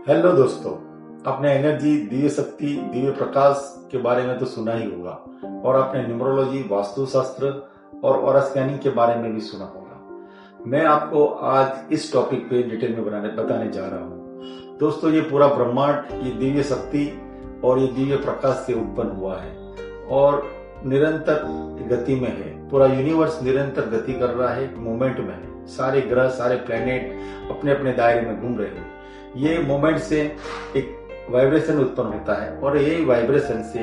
Hello दोस्तों, आपने energy, Divya शक्ति, दिव्य प्रकाश के बारे में तो सुना ही होगा और आपने न्यूमरोलॉजी, वास्तुशास्त्र और ऑरा स्कैनिंग के बारे में भी सुना होगा। मैं आपको आज इस टॉपिक पे डिटेल में बताने जा रहा हूँ। दोस्तों, ये पूरा ब्रह्मांड, ये दिव्य शक्ति और ये दिव्य प्रकाश से उत्पन्न हुआ है और निरंतर गति में है। पूरा यूनिवर्स निरंतर गति कर रहा है, मूवमेंट में है। सारे ग्रह, सारे प्लेनेट अपने अपने दायरे में घूम रहे हैं। ये मोमेंट से एक वाइब्रेशन उत्पन्न होता है और यही वाइब्रेशन से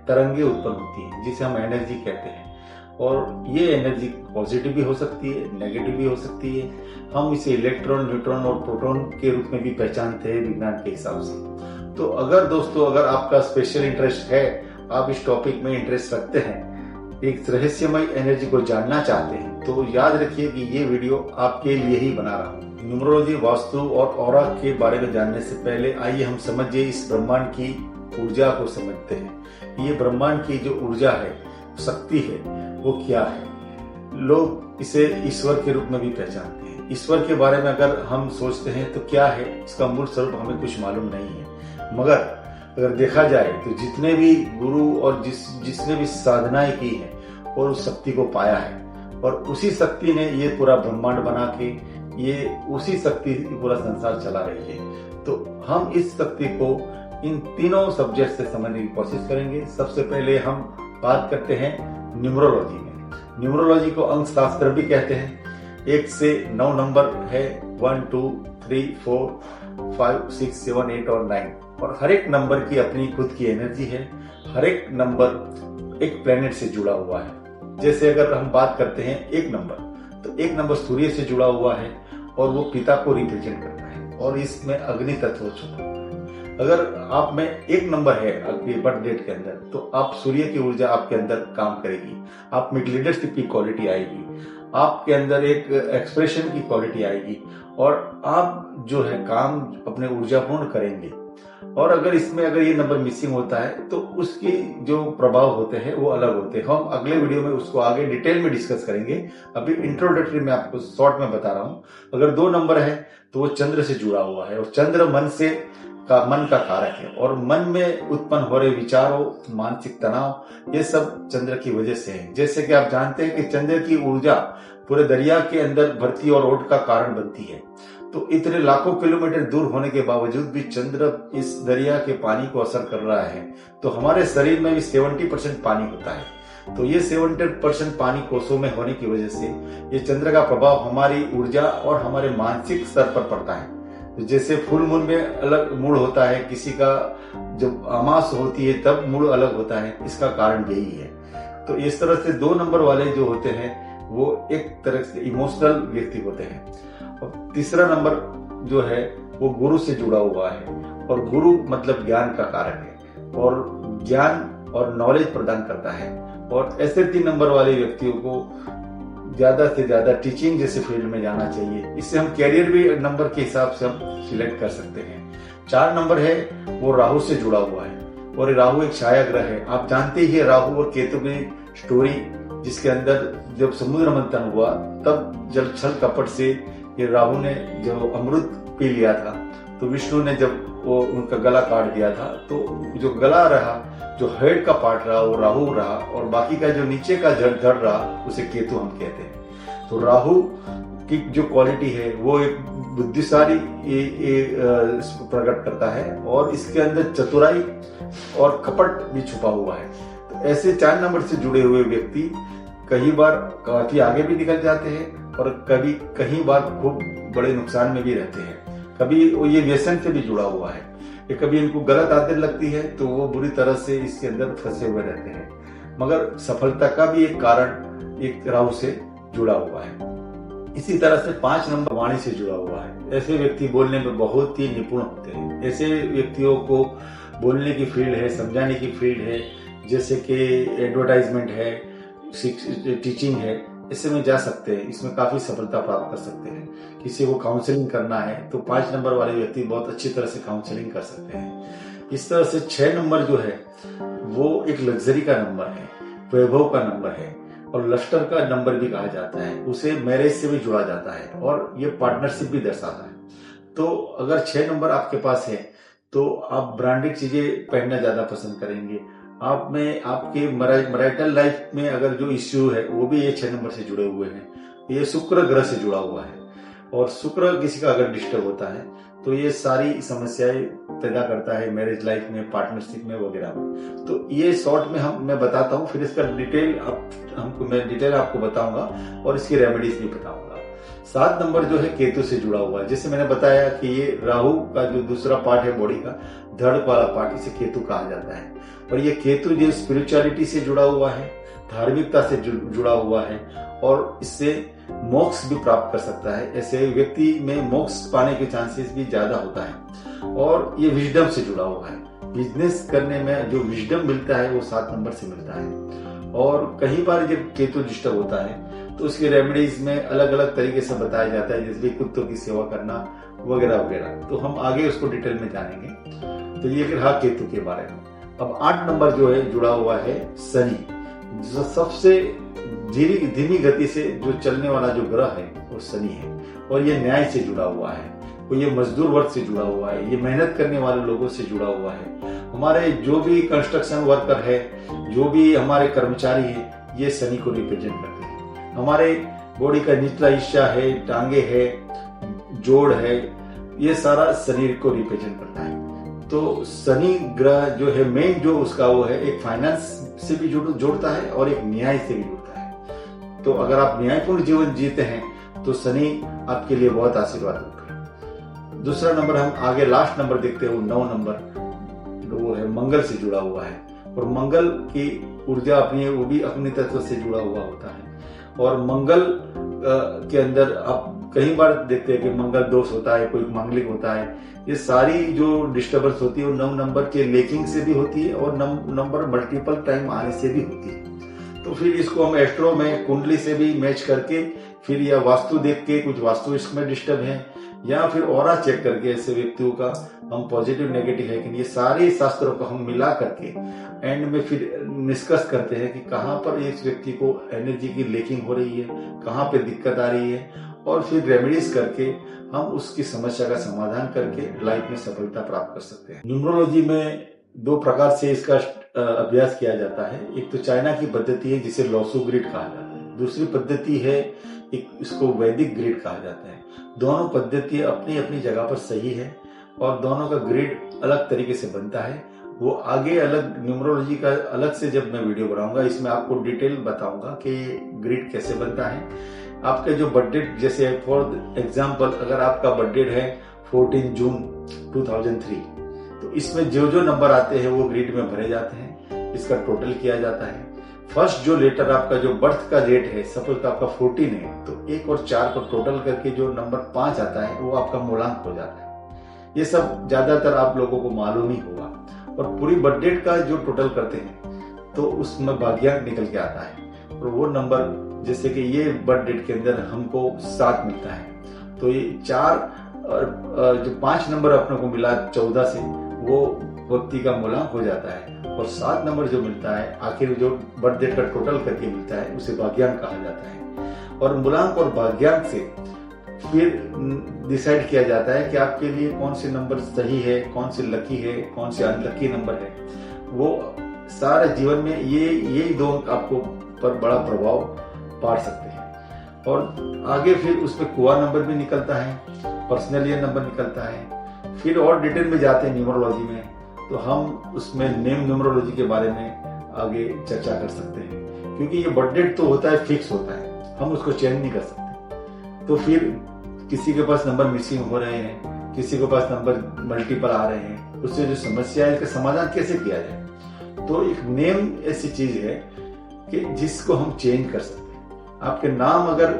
तरंगे उत्पन्न होती हैं, जिसे हम एनर्जी कहते हैं। और ये एनर्जी पॉजिटिव भी हो सकती है, नेगेटिव भी हो सकती है। हम इसे इलेक्ट्रॉन, न्यूट्रॉन और प्रोटॉन के रूप में भी पहचानते हैं विज्ञान के हिसाब से। तो अगर दोस्तों, अगर आपका स्पेशल इंटरेस्ट है, आप इस टॉपिक में इंटरेस्ट रखते हैं, एक रहस्यमय एनर्जी को जानना चाहते हैं, तो याद रखिए कि ये वीडियो आपके लिए ही बना रहा हूँ। न्यूमरोलॉजी, वास्तु और ऑरा के बारे में जानने से पहले आइए हम समझिए इस ब्रह्मांड की ऊर्जा को समझते हैं। ये ब्रह्मांड की जो ऊर्जा है, शक्ति है, वो क्या है। लोग इसे ईश्वर के रूप में भी पहचानते हैं। ईश्वर के बारे में अगर हम सोचते हैं तो क्या है, इसका मूल स्वरूप हमें कुछ मालूम नहीं है। मगर अगर देखा जाए तो जितने भी गुरु और जिसने भी साधनाएं की है और उस शक्ति को पाया है, और उसी शक्ति ने ये पूरा ब्रह्मांड बना के, ये उसी शक्ति पूरा संसार चला रही है। तो हम इस शक्ति को इन तीनों सब्जेक्ट से समझने की कोशिश करेंगे। सबसे पहले हम बात करते हैं न्यूमरोलॉजी में। न्यूमरोलॉजी को अंक शास्त्र भी कहते हैं। 1 से 9 नंबर है, 1, 2, 3, 4, 5, 6, 7, 8 और 9। और हर एक नंबर की अपनी खुद की एनर्जी है। हर एक नंबर एक प्लेनेट से जुड़ा हुआ है। जैसे अगर हम बात करते हैं 1 नंबर, तो 1 नंबर सूर्य से जुड़ा हुआ है और वो पिता को रिप्रेजेंट करता है और इसमें अग्नि तत्व छुपा हुआ है। अगर आप में 1 नंबर है आपके बर्थ डेट के अंदर, तो आप सूर्य की ऊर्जा आपके अंदर काम करेगी। आप में लीडरशिप की क्वालिटी आएगी, आपके अंदर एक एक्सप्रेशन की क्वालिटी आएगी और आप जो है काम अपने ऊर्जा पूर्ण करेंगे। और अगर इसमें ये नंबर मिसिंग होता है तो उसकी जो प्रभाव होते हैं वो अलग होते हैं। हम अगले वीडियो में उसको आगे डिटेल में डिस्कस करेंगे। अभी इंट्रोडक्टरी में आपको शॉर्ट में बता रहा हूँ। अगर 2 नंबर है तो वो चंद्र से जुड़ा हुआ है और चंद्र मन का कारक है और मन में उत्पन्न हो रहे विचारों, मानसिक तनाव, ये सब चंद्र की वजह से है। जैसे कि आप जानते हैं कि चंद्र की ऊर्जा पूरे दरिया के अंदर भर्ती और ओट का कारण बनती है। तो इतने लाखों किलोमीटर दूर होने के बावजूद भी चंद्र इस दरिया के पानी को असर कर रहा है। तो हमारे शरीर में भी 70% पानी होता है। तो ये 70% पानी कोसों में होने की वजह से ये चंद्र का प्रभाव हमारी ऊर्जा और हमारे मानसिक स्तर पर पड़ता है। तो जैसे फुल मून में अलग मूड होता है, किसी का जब अमास होती है तब मूड अलग होता है, इसका कारण यही है। तो इस तरह से 2 नंबर वाले जो होते हैं वो एक तरह से इमोशनल व्यक्ति होते हैं। और तीसरा नंबर जो है वो गुरु से जुड़ा हुआ है और गुरु मतलब ज्ञान का कारक है और ज्ञान और नॉलेज प्रदान करता है। और ऐसे 3 नंबर वाले व्यक्तियों को ज्यादा से ज्यादा टीचिंग जैसे फील्ड में जाना चाहिए। इससे हम कैरियर भी नंबर के हिसाब से हम सिलेक्ट कर सकते हैं। 4 नंबर है वो राहु से जुड़ा हुआ है और राहु एक छाया ग्रह है। आप जानते ही है राहु और केतु की स्टोरी, जिसके अंदर जब समुद्र मंथन हुआ तब जब छल कपट से ये राहु ने जो अमृत पी लिया था, तो विष्णु ने जब वो उनका गला काट दिया था, तो जो गला रहा, जो हेड का पार्ट रहा वो राहु रहा और बाकी का जो नीचे का जड़ रहा उसे केतु हम कहते हैं। तो राहु की जो क्वालिटी है वो एक बुद्धिशाली प्रकट करता है और इसके अंदर चतुराई और कपट भी छुपा हुआ है। तो ऐसे 4 नंबर से जुड़े हुए व्यक्ति कई बार काफी आगे भी निकल जाते हैं और कई बार खूब बड़े नुकसान में भी रहते हैं। कभी वो ये व्यसन से भी जुड़ा हुआ है कि कभी इनको गलत आदत लगती है तो वो बुरी तरह से इसके अंदर फंसे हुए रहते हैं। मगर सफलता का भी एक कारण एक राहु से जुड़ा हुआ है। इसी तरह से 5 नंबर वाणी से जुड़ा हुआ है। ऐसे व्यक्ति बोलने में बहुत ही निपुण होते हैं। ऐसे व्यक्तियों को बोलने की फील्ड है, समझाने की फील्ड है, जैसे कि एडवर्टाइजमेंट है, टीचिंग है, इससे में जा सकते हैं। इसमें काफी सफलता प्राप्त कर सकते हैं। किसी को काउंसलिंग करना है तो 5 नंबर वाले व्यक्ति बहुत अच्छी तरह से काउंसलिंग कर सकते हैं। इस तरह से 6 नंबर जो है वो एक लग्जरी का नंबर है, वैभव का नंबर है और लश्कर का नंबर भी कहा जाता है। उसे मैरिज से भी जुड़ा जाता है और ये पार्टनरशिप भी दर्शाता है। तो अगर 6 नंबर आपके पास है तो आप ब्रांडेड चीजें पहनना ज्यादा पसंद करेंगे। आप में आपके मैरिटल लाइफ में अगर जो इश्यू है वो भी ये 6 नंबर से जुड़े हुए हैं। ये शुक्र ग्रह से जुड़ा हुआ है और शुक्र किसी का अगर डिस्टर्ब होता है तो ये सारी समस्याएं पैदा करता है मैरिज लाइफ में, पार्टनरशिप में वगैरह में। तो ये शॉर्ट में मैं बताता हूँ, फिर इसका मैं डिटेल आपको बताऊंगा और इसकी रेमेडीज भी बताऊंगा। 7 नंबर जो है केतु से जुड़ा हुआ है। जैसे मैंने बताया कि ये राहु का जो दूसरा पार्ट है बॉडी का, धड़ वाला पार्ट, इसे केतु कहा जाता है। और ये केतु जो स्पिरिचुअलिटी से जुड़ा हुआ है, धार्मिकता से जुड़ा हुआ है और इससे मोक्ष भी प्राप्त कर सकता है। ऐसे व्यक्ति में मोक्ष पाने के चांसेस भी ज्यादा होता है। और ये विजडम से जुड़ा हुआ है। बिजनेस करने में जो विजडम मिलता है वो 7 नंबर से मिलता है। और कई बार जब केतु डिस्टर्ब होता है तो उसकी रेमेडीज में अलग अलग तरीके से बताया जाता है, जैसे कुत्तों की सेवा करना वगैरह वगैरह। तो हम आगे उसको डिटेल में जानेंगे। तो ये रहा केतु के बारे में। अब 8 नंबर जो है जुड़ा हुआ है शनि, जो सबसे धीमी गति से जो चलने वाला जो ग्रह है वो शनि है। और ये न्याय से जुड़ा हुआ है, तो ये मजदूर वर्ग से जुड़ा हुआ है, ये मेहनत करने वाले लोगों से जुड़ा हुआ है। हमारे जो भी कंस्ट्रक्शन वर्कर है, जो भी हमारे कर्मचारी है, ये शनि को रिप्रेजेंट करते हैं। हमारे बॉडी का निचला हिस्सा है, टांगे है, जोड़ है, ये सारा शनि को रिप्रेजेंट करता है। तो शनि ग्रह जो है मेन जो उसका वो है, एक फाइनेंस से भी जोड़ता है और एक न्याय से भी जुड़ता है। तो अगर आप न्यायपूर्ण जीवन जीते हैं तो शनि आपके लिए बहुत आशीर्वाद होगा। दूसरा नंबर हम आगे लास्ट नंबर देखते हैं, 9 नंबर वो है मंगल से जुड़ा हुआ है। और मंगल की ऊर्जा अपनी वो भी अग्नि तत्व से जुड़ा हुआ होता है। और मंगल के अंदर आप कई बार देखते हैं कि मंगल दोष होता है, कोई मांगलिक होता है। ये सारी जो डिस्टर्बेंस होती है वो 9 नंबर के लेकिंग से भी होती है और नंबर मल्टीपल टाइम आने से भी होती है। तो फिर इसको हम एस्ट्रो में कुंडली से भी मैच करके, फिर या वास्तु देख के कुछ वास्तु इसमें डिस्टर्ब है, या फिर ऑरा चेक करके ऐसे व्यक्तियों का हम पॉजिटिव नेगेटिव है कि नहीं, ये सारे शास्त्रों को हम मिला करके एंड में फिर निष्कर्ष करते हैं कि कहाँ पर इस व्यक्ति को एनर्जी की लेकिंग हो रही है, कहाँ पे दिक्कत आ रही है, और फिर रेमेडीज करके हम उसकी समस्या का समाधान करके लाइफ में सफलता प्राप्त कर सकते हैं। न्यूमरोलॉजी में 2 प्रकार से इसका अभ्यास किया जाता है। एक तो चाइना की पद्धति है जिसे लॉसू ग्रिड कहा जाता है, दूसरी पद्धति है इसको वैदिक ग्रिड कहा जाता है। दोनों पद्धति अपनी अपनी जगह पर सही है और दोनों का ग्रिड अलग तरीके से बनता है। वो आगे अलग न्यूमरोलॉजी का अलग से जब मैं वीडियो बनाऊंगा, इसमें आपको डिटेल बताऊंगा कि ग्रिड कैसे बनता है। आपके जो बर्थडे, जैसे फॉर एग्जांपल अगर आपका बर्थडे है 14 जून 2003, तो इसमें जो जो नंबर आते हैं वो ग्रिड में भरे जाते हैं, इसका टोटल किया जाता है। फर्स्ट जो लेटर आपका जो बर्थ का डेट है, सपोज आपका 14 है, तो 1 और 4 को टोटल करके जो नंबर 5 आता है वो आपका मूलांक हो जाता है। ये सब ज्यादातर आप लोगों को मालूम ही होगा। और पूरी बर्थ डेट का जो टोटल करते हैं तो उसमें भाग्यांक निकल के आता है और वो नंबर, जैसे कि ये बर्थ डेट के अंदर हमको 7 मिलता है, तो ये 4 और जो 5 नंबर अपने को मिला 14 से, वो व्यक्ति का मूलांक हो जाता है। और 7 नंबर जो मिलता है आखिर जो बर्थ डेट का टोटल करके मिलता है उसे भाग्यांक कहा जाता है। और मूलांक और भाग्यांक से फिर डिसाइड किया जाता है कि आपके लिए कौन से नंबर सही है, कौन से लकी है, कौन से अनलकी नंबर है। वो सारे जीवन में यही 2 अंक आपको पर बड़ा प्रभाव पा सकते हैं। और आगे फिर उसमें कुआ नंबर भी निकलता है, पर्सनल ईयर नंबर निकलता है। फिर और डिटेल में जाते हैं न्यूमरोलॉजी में, तो हम उसमें नेम न्यूमरोलॉजी के बारे में आगे चर्चा कर सकते हैं, क्योंकि ये बर्थ डेट तो होता है, फिक्स होता है, हम उसको चेंज नहीं कर सकते। तो फिर किसी के पास नंबर मिसिंग हो रहे हैं, किसी के पास नंबर मल्टीपल आ रहे हैं, उससे जो समस्या है इसका समाधान कैसे किया जाए। तो एक नेम ऐसी चीज है कि जिसको हम चेंज कर सकते हैं। आपके नाम अगर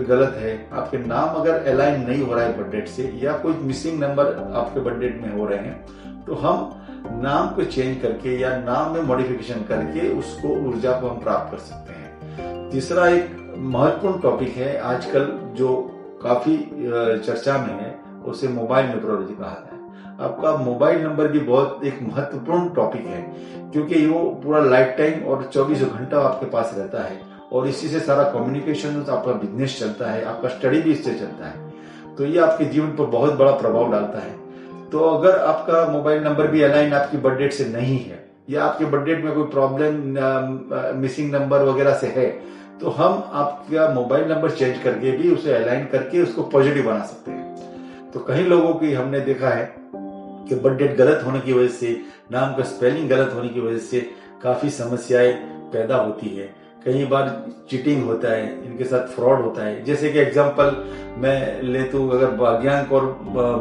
गलत है, आपके नाम अगर अलाइन नहीं हो रहा है बर्थ डेट से, या कोई मिसिंग नंबर आपके बर्थ डेट में हो रहे हैं, तो हम नाम को चेंज करके या नाम में मॉडिफिकेशन करके उसको ऊर्जा को हम प्राप्त कर सकते हैं। तीसरा एक महत्वपूर्ण टॉपिक है आजकल जो काफी चर्चा में है, उसे मोबाइल न्यूमरोलॉजी कहा जाता है। आपका मोबाइल नंबर भी बहुत एक महत्वपूर्ण टॉपिक है, क्योंकि वो पूरा लाइफ टाइम और 24 घंटा आपके पास रहता है और इसी से सारा कम्युनिकेशन, आपका बिजनेस चलता है, आपका स्टडी भी इससे चलता है। तो ये आपके जीवन पर बहुत बड़ा प्रभाव डालता है। तो अगर आपका मोबाइल नंबर भी अलाइन आपकी बर्थ डेट से नहीं है या आपके बर्थ डेट में कोई प्रॉब्लम मिसिंग नंबर वगैरह से है, तो हम आपका मोबाइल नंबर चेंज करके भी उसे अलाइन करके उसको पॉजिटिव बना सकते हैं। तो कई लोगों की हमने देखा है कि बर्थ डेट गलत होने की वजह से, नाम का स्पेलिंग गलत होने की वजह से काफी समस्याएं पैदा होती है। कई बार चीटिंग होता है, इनके साथ फ्रॉड होता है। जैसे कि एग्जांपल मैं लेता हूं, अगर भाग्यांक और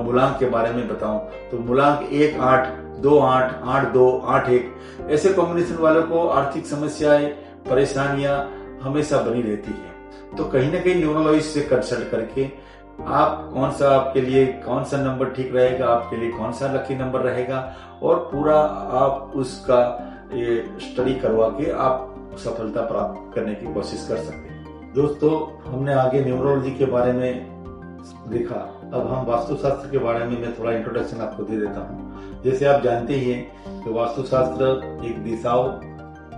मूलांक के बारे में बताऊं तो मूलांक 1 8 2 8 8 2 8 1 ऐसे कॉम्बिनेशन वालों को आर्थिक समस्याएं, परेशानियां हमेशा बनी रहती है। तो कहीं ना कहीं न्यूरोलॉजिस्ट से कंसल्ट करके आप कौन सा आपके लिए कौन सा नंबर ठीक रहेगा, आपके लिए कौन सा लकी नंबर रहेगा, और पूरा आप उसका ये स्टडी करवा के आप सफलता प्राप्त करने की कोशिश कर सकते हैं। दोस्तों, हमने आगे न्यूरोलॉजी के बारे में देखा, अब हम वास्तुशास्त्र के बारे में मैं थोड़ा इंट्रोडक्शन आपको दे देता हूँ। जैसे आप जानते ही हैं कि वास्तुशास्त्र एक दिशाओं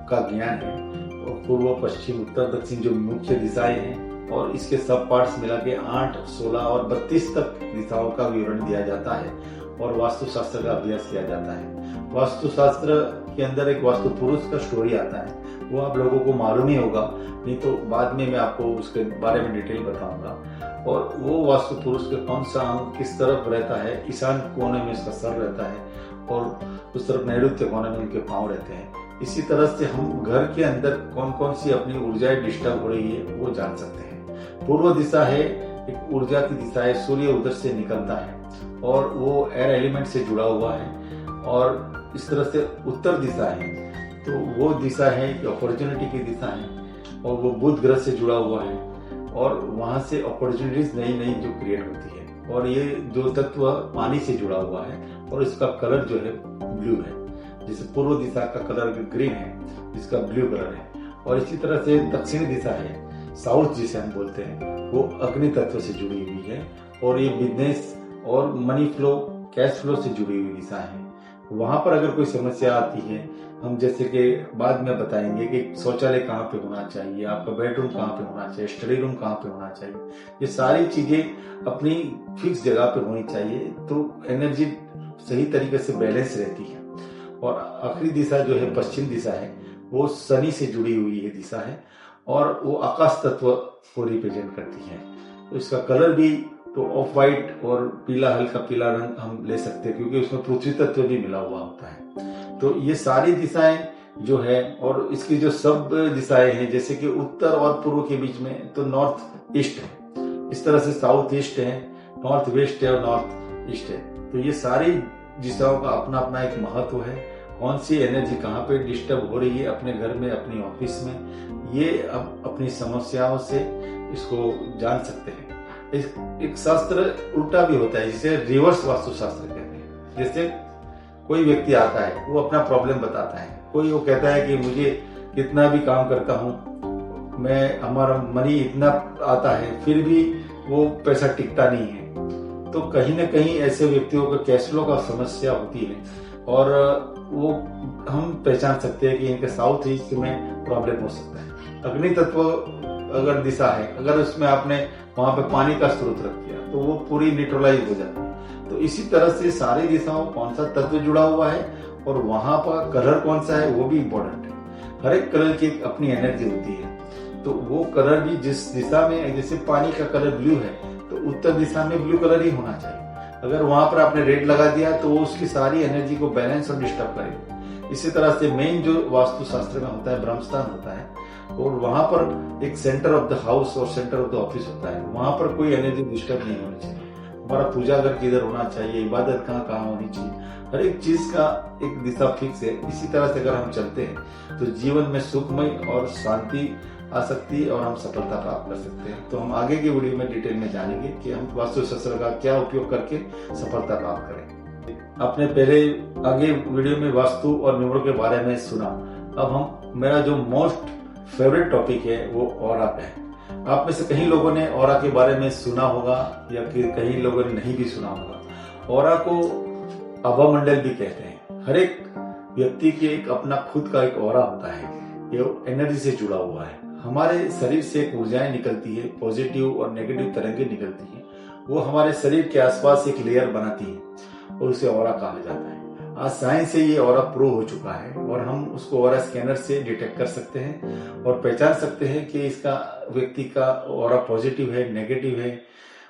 का ज्ञान है, और पूर्व पश्चिम उत्तर दक्षिण जो मुख्य दिशाएं हैं, और इसके सब पार्ट्स मिला के 8 16 और 32 तक दिशाओं का विवरण दिया जाता है और वास्तुशास्त्र का अभ्यास किया जाता है। वास्तुशास्त्र के अंदर एक वास्तु पुरुष का स्टोरी आता है, वो आप लोगों को मालूम ही होगा, नहीं तो बाद में मैं आपको उसके बारे में डिटेल बताऊंगा। और वो वास्तु पुरुष के कौन सा अंग किस तरफ रहता है, ईशान कोने में इसका सर रहता है और उस तरफ नैऋत्य कोने में उनके पांव रहते हैं। इसी तरह से हम घर के अंदर कौन कौन सी अपनी ऊर्जाएं डिस्टर्ब हो रही है वो जान सकते हैं। पूर्व दिशा है एक ऊर्जा की दिशा है, सूर्य उधर से निकलता है और वो एयर एलिमेंट से जुड़ा हुआ है। और इस तरह से उत्तर दिशा है, तो वो दिशा है अपॉर्चुनिटी की दिशा है और वो बुध ग्रह से जुड़ा हुआ है और वहां से अपॉर्चुनिटीज नई नई जो क्रिएट होती है। और ये जो तत्व पानी से जुड़ा हुआ है और इसका कलर जो है ब्लू है, जैसे पूर्व दिशा का कलर ग्रीन है, इसका ब्लू कलर है। और इसी तरह से दक्षिणी दिशा है, साउथ जिसे हम बोलते हैं, वो अग्नि तत्व से जुड़ी हुई है और ये बिजनेस और मनी फ्लो, कैश फ्लो से जुड़ी हुई दिशा है। वहां पर अगर कोई समस्या आती है, हम जैसे कि बाद में बताएंगे कि शौचालय कहाँ पे होना चाहिए, आपका बेडरूम कहाँ पे होना चाहिए, स्टडी रूम कहाँ पे होना चाहिए, ये सारी चीजें अपनी फिक्स जगह पे होनी चाहिए, तो एनर्जी सही तरीके से बैलेंस रहती है। और आखिरी दिशा जो है पश्चिम दिशा है, वो शनि से जुड़ी हुई है दिशा है और वो आकाश तत्व को रिप्रेजेंट करती है। तो इसका कलर भी तो ऑफ वाइट और पीला, हल्का पीला रंग हम ले सकते हैं क्योंकि उसमें पृथ्वी तत्व भी मिला हुआ होता है। तो ये सारी दिशाएं जो है, और इसकी जो सब दिशाएं हैं, जैसे कि उत्तर और पूर्व के बीच में तो नॉर्थ ईस्ट है, इस तरह से साउथ ईस्ट है, नॉर्थ वेस्ट है और नॉर्थ ईस्ट है। तो ये सारी दिशाओं का अपना अपना एक महत्व है। कौन सी एनर्जी कहाँ पे डिस्टर्ब हो रही है अपने घर में, अपनी ऑफिस में, ये अब अपनी समस्याओं से इसको जान सकते हैं। एक शास्त्र उल्टा भी होता है, जिसे रिवर्स वास्तुशास्त्र कहते हैं। जैसे कोई व्यक्ति आता है, वो अपना प्रॉब्लम बताता है, कोई वो कहता है कि मुझे कितना भी काम करता हूँ, मैं हमारा मनी इतना आता है, फिर भी वो पैसा टिकता नहीं है। तो कहीं ना कहीं ऐसे व्यक्तियों को कैश फ्लो का समस्या होती है और वो हम पहचान सकते हैं कि इनके साउथ ईस्ट में प्रॉब्लम हो सकता है। अग्नि तत्व अगर दिशा है, अगर उसमें आपने वहां पे पानी का स्रोत रख दिया तो वो पूरी न्यूट्रलाइज हो जाती है। तो इसी तरह से सारी दिशाओं कौन सा तत्व जुड़ा हुआ है और वहां पर कलर कौन सा है वो भी इम्पोर्टेंट है। हर एक कलर की अपनी एनर्जी होती है, तो वो कलर भी जिस दिशा में, जैसे पानी का कलर ब्लू है तो उत्तर दिशा में ब्लू कलर ही होना चाहिए। अगर वहां पर आपने रेड लगा दिया तो वो उसकी सारी एनर्जी को बैलेंस और डिस्टर्ब करेगा। इसी तरह से मेन जो वास्तुशास्त्र में होता है ब्रह्मस्थान होता है, और वहां पर एक सेंटर ऑफ द हाउस और सेंटर ऑफ द ऑफिस होता है, वहां पर कोई एनर्जी डिस्टर्ब नहीं होनी चाहिए। हमारा पूजा घर किधर होना चाहिए, इबादत कहाँ होनी चाहिए, हर एक चीज का एक दिशा फिक्स है। इसी तरह से अगर हम चलते हैं तो जीवन में सुखमय और शांति आ सकती है और हम सफलता प्राप्त कर सकते हैं। तो हम आगे की वीडियो में डिटेल में जानेंगे कि हम वास्तुशास्त्र का क्या उपयोग करके सफलता प्राप्त करें। आपने पहले आगे वीडियो में वास्तु और न्यूमरो के बारे में सुना, अब हम मेरा जो मोस्ट फेवरेट टॉपिक है वो ऑरा का है। आप में से कई लोगों ने ऑरा के बारे में सुना होगा या फिर कई लोगों ने नहीं भी सुना होगा। ऑरा को आभा मंडल भी कहते हैं। हर एक व्यक्ति के एक अपना खुद का एक ऑरा होता है, ये एनर्जी से जुड़ा हुआ है। हमारे शरीर से ऊर्जाएं निकलती है, पॉजिटिव और नेगेटिव तरंगें निकलती हैं वो हमारे शरीर के आसपास एक लेयर बनाती है और उसे ऑरा कहा जाता है। आज साइंस से ये ऑरा प्रूव हो चुका है और हम उसको ऑरा स्कैनर से डिटेक्ट कर सकते हैं और पहचान सकते हैं कि इसका व्यक्ति का ऑरा पॉजिटिव है, नेगेटिव है,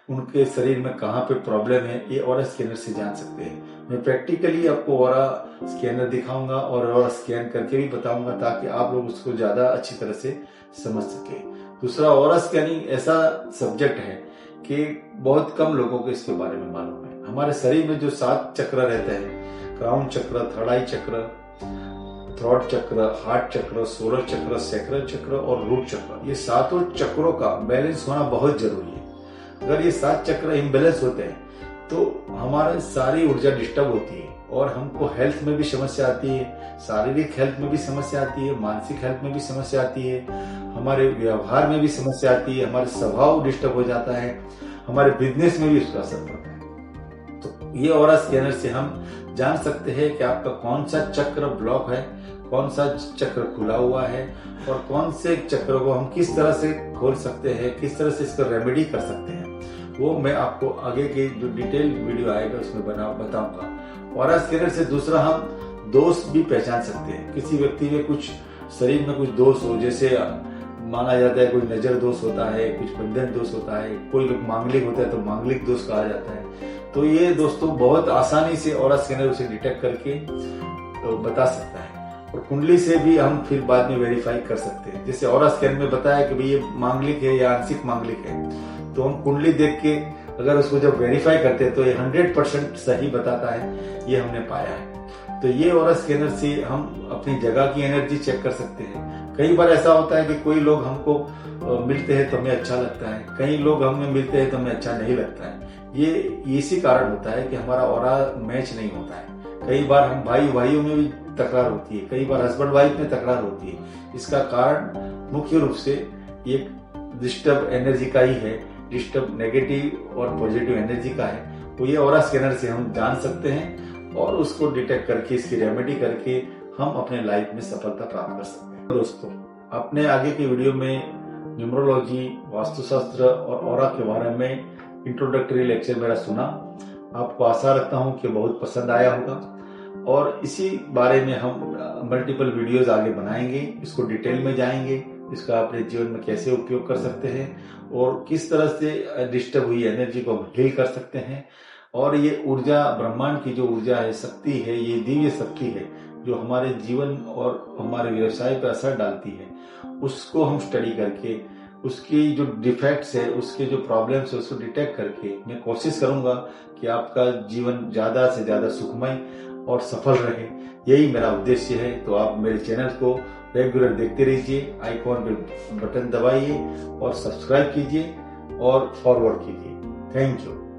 उनके शरीर में कहाँ पे प्रॉब्लम है, ये ऑरा स्कैनर से जान सकते हैं। मैं प्रैक्टिकली आपको ऑरा स्कैनर दिखाऊंगा और ऑरा स्कैन करके भी बताऊंगा ताकि आप लोग उसको ज्यादा अच्छी तरह से समझ सके। दूसरा, ऑरा स्कैनिंग ऐसा सब्जेक्ट है कि बहुत कम लोगों को इसके बारे में मालूम है। हमारे शरीर में जो 7 चक्र रहते हैं, क्राउन चक्र, थर्ड आई चक्र, थ्रोट चक्र, हार्ट चक्र, सोलर चक्र, सैक्रल चक्र और रूट चक्र, ये 7 चक्रों का बैलेंस होना बहुत जरूरी है। अगर ये 7 चक्र इम्बैलेंस होते हैं तो हमारी सारी ऊर्जा डिस्टर्ब होती है और हमको हेल्थ में भी समस्या आती है, शारीरिक हेल्थ में भी समस्या आती है, मानसिक हेल्थ में भी समस्या आती है, हमारे व्यवहार में भी समस्या आती है, हमारे स्वभाव डिस्टर्ब हो जाता है, हमारे बिजनेस में भी उसका असर पड़ता है। तो ये ऑरा स्कैनर से हम जान सकते हैं कि आपका कौन सा चक्र ब्लॉक है, कौन सा चक्र खुला हुआ है और कौन से चक्र को हम किस तरह से खोल सकते हैं, किस तरह से इसका रेमेडी कर सकते हैं। वो मैं आपको आगे के जो डिटेल वीडियो आएगा उसमें बताऊंगा। ऑरा स्कैनर से दूसरा, हम दोष भी पहचान सकते हैं। किसी व्यक्ति में कुछ शरीर में कुछ दोष हो, जैसे माना जाता है कोई नजर दोष होता है, कुछ बंधन दोष होता है, कोई लोग मांगलिक होता है तो मांगलिक दोष कहा जाता है। तो ये दोस्तों बहुत आसानी से ऑरा स्कैनर उसे डिटेक्ट करके बता सकता है और कुंडली से भी हम फिर बाद में वेरीफाई कर सकते हैं। जैसे ऑरा स्कैन में बताया कि भाई ये मांगलिक है या आंशिक मांगलिक है, तो हम कुंडली देख के अगर उसको जब वेरीफाई करते हैं तो ये 100% सही बताता है, ये हमने पाया है। तो ये ऑरा स्कैनर से हम अपनी जगह की एनर्जी चेक कर सकते हैं। कई बार ऐसा होता है कि कोई लोग हमको मिलते हैं तो हमें अच्छा लगता है, कई लोग हमें मिलते हैं तो हमें अच्छा नहीं लगता है। ये इसी कारण होता है कि हमारा ऑरा मैच नहीं होता है। कई बार हम भाई भाइयों में भी तकरार होती है, कई बार हस्बैंड वाइफ में तकरार होती है। इसका कारण मुख्य रूप से एक डिस्टर्ब एनर्जी का ही है, डिस्टर्ब नेगेटिव और पॉजिटिव एनर्जी का है। तो ये ऑरा स्कैनर से हम जान सकते हैं और उसको डिटेक्ट करके इसकी रेमेडी करके हम अपने लाइफ में सफलता प्राप्त कर सकते हैं। दोस्तों, अपने आगे की वीडियो में न्यूमरोलॉजी, वास्तुशास्त्र और ऑरा के बारे में इंट्रोडक्टरी लेक्चर मेरा सुना। आपको आशा रखता हूं कि बहुत पसंद आया होगा और इसी बारे में हम मल्टीपल वीडियोस आगे बनाएंगे, इसको डिटेल में जाएंगे, इसका अपने जीवन में कैसे उपयोग कर सकते हैं और किस तरह से डिस्टर्ब हुई एनर्जी को हम हील कर सकते हैं। और ये ऊर्जा, ब्रह्मांड की जो ऊर्जा है, शक्ति है, ये दिव्य शक्ति है जो हमारे जीवन और हमारे व्यवसाय पर असर डालती है, उसको हम स्टडी करके उसकी जो डिफेक्ट्स है, उसके जो प्रॉब्लम्स है, उसको डिटेक्ट करके मैं कोशिश करूंगा कि आपका जीवन ज्यादा से ज्यादा सुखमय और सफल रहे। यही मेरा उद्देश्य है। तो आप मेरे चैनल को रेगुलर देखते रहिए, आइकॉन पे बटन दबाइए और सब्सक्राइब कीजिए और फॉरवर्ड कीजिए। Thank you.